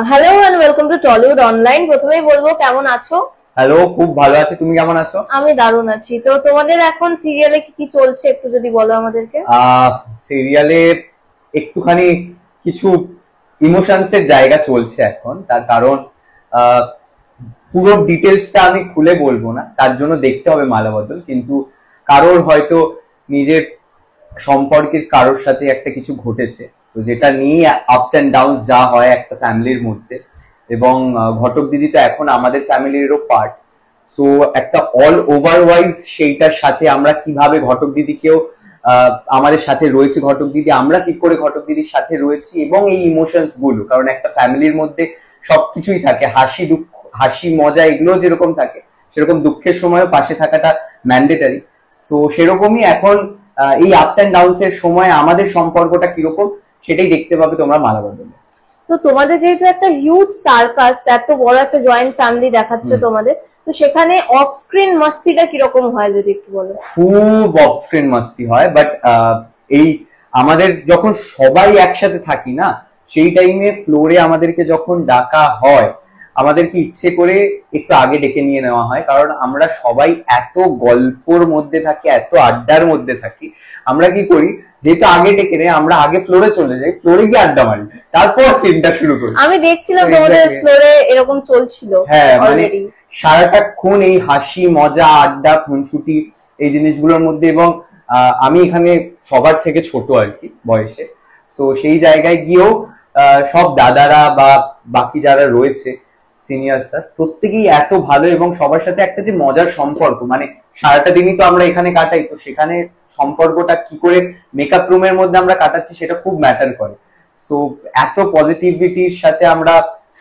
Hello and welcome to Tollywood online. প্রথমেই বলবো কেমন আছো? হ্যালো, খুব ভালো আছি। তুমি কেমন আছো? আমি দারুণ আছি। তো তোমাদের এখন সিরিয়ালে কি কি চলছে একটু যদি বলো আমাদেরকে। সিরিয়ালে একটুখানি কিছু ইমোশনস এর জায়গা চলছে এখন। তার কারণ পুরো ডিটেলসটা আমি খুলে বলবো না, তার জন্য দেখতে হবে মালাবদল। কিন্তু কারোর হয়তো নিজের সম্পর্কের কারোর সাথে একটা কিছু ঘটেছে, তো যেটা নিয়ে আপস এন্ড ডাউন যা হয় একটা ফ্যামিলির মধ্যে। এবং ঘটক দিদি তো এখন আমাদের ফ্যামিলিরও পার্ট। সো একটা অল ওভার ওয়াইজ সেইটার সাথে আমরা কিভাবে ঘটক দিদিকেও আমাদের সাথে রয়েছে ঘটক দিদি, আমরা কি করে ঘটক দিদির সাথে রয়েছি, এবং এই ইমোশনস গুলো, কারণ একটা ফ্যামিলির মধ্যে সবকিছুই থাকে, হাসি দুঃখ, হাসি মজা এগুলো যেরকম থাকে সেরকম দুঃখের সময়ও পাশে থাকাটা ম্যান্ডেটারি। সো সেরকমই এখন এই আপস এন্ড ডাউনস এর সময় আমাদের সম্পর্কটা কিরকম সেটাই দেখতে পাবে তোমরা মালাবদলে। তো তোমাদের যেহেতু একটা হিউজ স্টার কাস্ট, এত বড় একটা জয়েন্ট ফ্যামিলি দেখাচ্ছে তোমাদের, তো সেখানে অফ স্ক্রিন মাস্তিটা কিরকম হয় যদি একটু বলো। খুব অফ স্ক্রিন মাস্তি হয়, বাট এই আমাদের যখন সবাই একসাথে থাকি না, সেই টাইমে ফ্লোরে আমাদেরকে যখন ডাকা হয়, আমাদেরকে ইচ্ছে করে একটু আগে ডেকে নিয়ে নেওয়া হয়। কারণ আমরা সবাই এত গল্পর মধ্যে থাকি, এত আড্ডার মধ্যে থাকি, আমরা কি করি, যেহেতু আগে ডেকে নেই, আমরা আগে ফ্লোরে চলে যাই, ফ্লোরে গিয়ে আড্ডা মারি, তারপর সিনটা শুরু করি। আমি দেখছিলাম তোমাদের ফ্লোরে এরকম চলছিল। হ্যাঁ, মানে সারাটাক্ষণ এই হাসি মজা আড্ডা খুনসুটি এই জিনিসগুলোর মধ্যে। এবং আমি এখানে সবার থেকে ছোট আর কি বয়সে, তো সেই জায়গায় গিয়েও সব দাদারা বা বাকি যারা রয়েছে সিনিয়ররা প্রত্যেকেই এত ভালো, এবং সবার সাথে একটা যে মজার সম্পর্ক, মানে সারাটা দিনই তো আমরা এখানে কাটাই, তো সেখানে সম্পর্কটা কি করে মেকআপ রুমের মধ্যে আমরা কাটাচ্ছি সেটা খুব ম্যাটার করে। সো এত পজিটিভিটির সাথে আমরা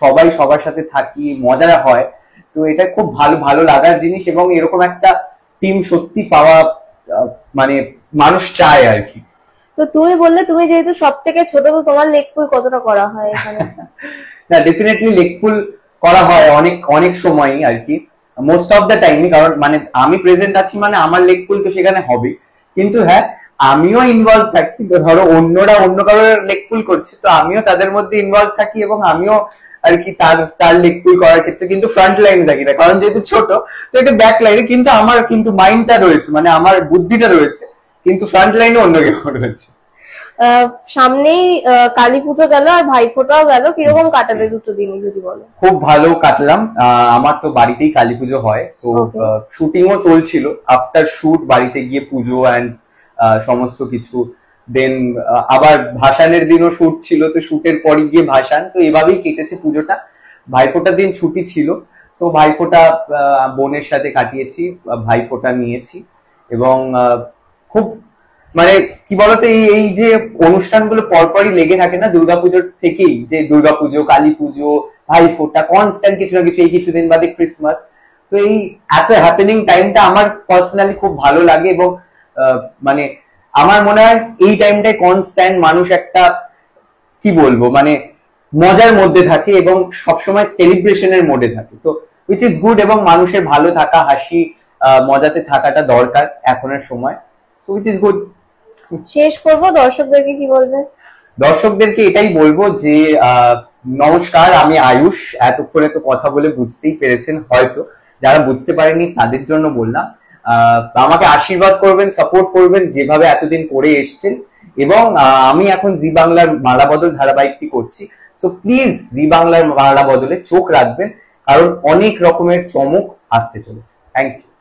সবাই সবার সাথে থাকি, মজা হয়, তো এটা খুব ভালো ভালো লাগার জিনিস। এবং এরকম একটা টিম সত্যি পাওয়া মানে মানুষ চায় আর কি। তো তুমি বললে তুমি যেহেতু সব থেকে ছোট, তো তোমার লেগ পুল কতটা করা হয় এখানে? না, ডেফিনেটলি লেগ পুল করা হয় অনেক অনেক সময়ই আর কি, মোস্ট অফ দ্য টাইমই। কারণ মানে আমি প্রেজেন্ট আছি মানে আমার লেগ পুল তো সেখানে হবে। কিন্তু হ্যাঁ, আমিও ইনভলভ থাকি। ধরো অন্যরা অন্য কারোর লেগ পুল করছে, তো আমিও তাদের মধ্যে ইনভলভ থাকি, এবং আমিও আর কি তার লেগ পুল করার ক্ষেত্রে কিন্তু ফ্রন্ট লাইনে থাকি না, কারণ যেহেতু ছোট তো এটা ব্যাক লাইনে। কিন্তু আমার কিন্তু মাইন্ডটা রয়েছে, মানে আমার বুদ্ধিটা রয়েছে, কিন্তু ফ্রন্ট লাইনে অন্য কেউ রয়েছে। সামনেই কালী পুজো গেল আর ভাইফোঁটাও গেল, কিরকম কাটালে দুটো দিনই যদি বলো। খুব ভালো কাটলাম। আমার তো বাড়িতেই কালী পুজো হয়, সো শুটিংও চলছিল, আফটার শুট বাড়িতে গিয়ে পুজো অ্যান্ড সমস্ত কিছু। দেন আবার ভাসানের দিনও শুট ছিল, তো শুটের পরই গিয়ে ভাসান, তো এভাবেই কেটেছে পুজোটা। ভাইফোঁটার দিন ছুটি ছিল, তো ভাইফোঁটা বোনের সাথে কাটিয়েছি, ভাইফোঁটা নিয়েছি। এবং খুব মানে কি বলতো, এই যে অনুষ্ঠানগুলো পরপরই লেগে থাকে না দুর্গাপুজোর থেকেই, যে দুর্গাপুজো, কালী পুজো, ভাইফোঁটা, কনস্ট্যান্ট কিছু না কিছু, এই কিছুদিন বাদে ক্রিসমাস, তো এই এত হ্যাপেনিং টাইমটা আমার পার্সোনালি খুব ভালো লাগে। এবং মানে আমার মনে হয় এই টাইমটায় কনস্ট্যান্ট মানুষ একটা কি বলবো মানে মজার মধ্যে থাকে, এবং সবসময় সেলিব্রেশনের মোডে থাকে, তো উইচ ইজ গুড। এবং মানুষের ভালো থাকা, হাসি মজাতে থাকাটা দরকার এখনের সময়, সো উইচ ইজ গুড। শেষ করবো, দর্শকদেরকে কি বলবে? দর্শকদেরকে এটাই বলবো যে নমস্কার, আমি আয়ুষ। এতক্ষণে তো কথা বলে বুঝতেই পেরেছেন হয়তো, যারা বুঝতে পারেনি তাদের জন্য বললাম। আমাকে আশীর্বাদ করবেন, সাপোর্ট করবেন যেভাবে এতদিন করে এসছেন। এবং আমি এখন জি বাংলার মালাবদল ধারাবাহিকটি করছি, সো প্লিজ জি বাংলার মালাবদলে চোখ রাখবেন, কারণ অনেক রকমের চমক আসতে চলেছে। Thank you.